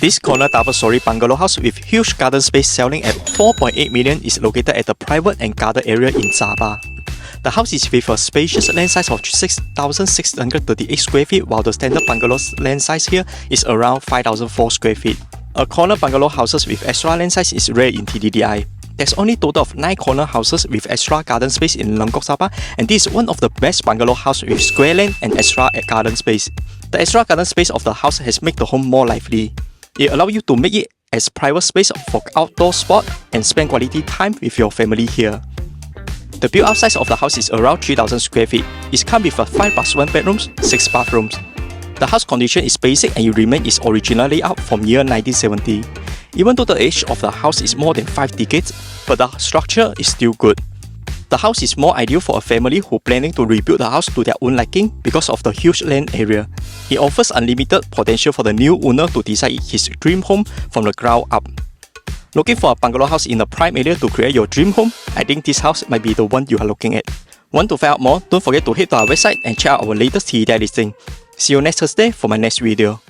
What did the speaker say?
This corner double-story bungalow house with huge garden space selling at 4.8 million is located at the private and garden area in Zaaba. The house is with a spacious land size of 6,638 square feet, while the standard bungalow's land size here is around 5,004 square feet. A corner bungalow houses with extra land size is rare in TTDI. There's only total of 9 corner houses with extra garden space in Lengkok Zaaba, and this is one of the best bungalow house with square land and extra garden space. The extra garden space of the house has made the home more lively. It allows you to make it as private space for outdoor sport and spend quality time with your family here. The built-up size of the house is around 3,000 square feet. It comes with 5+1 bedrooms, 6 bathrooms. The house condition is basic and it remains its original layout from year 1970. Even though the age of the house is more than 5 decades, but the structure is still good. The house is more ideal for a family who planning to rebuild the house to their own liking because of the huge land area. It offers unlimited potential for the new owner to design his dream home from the ground up. Looking for a bungalow house in a prime area to create your dream home? I think this house might be the one you are looking at. Want to find out more? Don't forget to head to our website and check out our latest TTDI listing. See you next Thursday for my next video.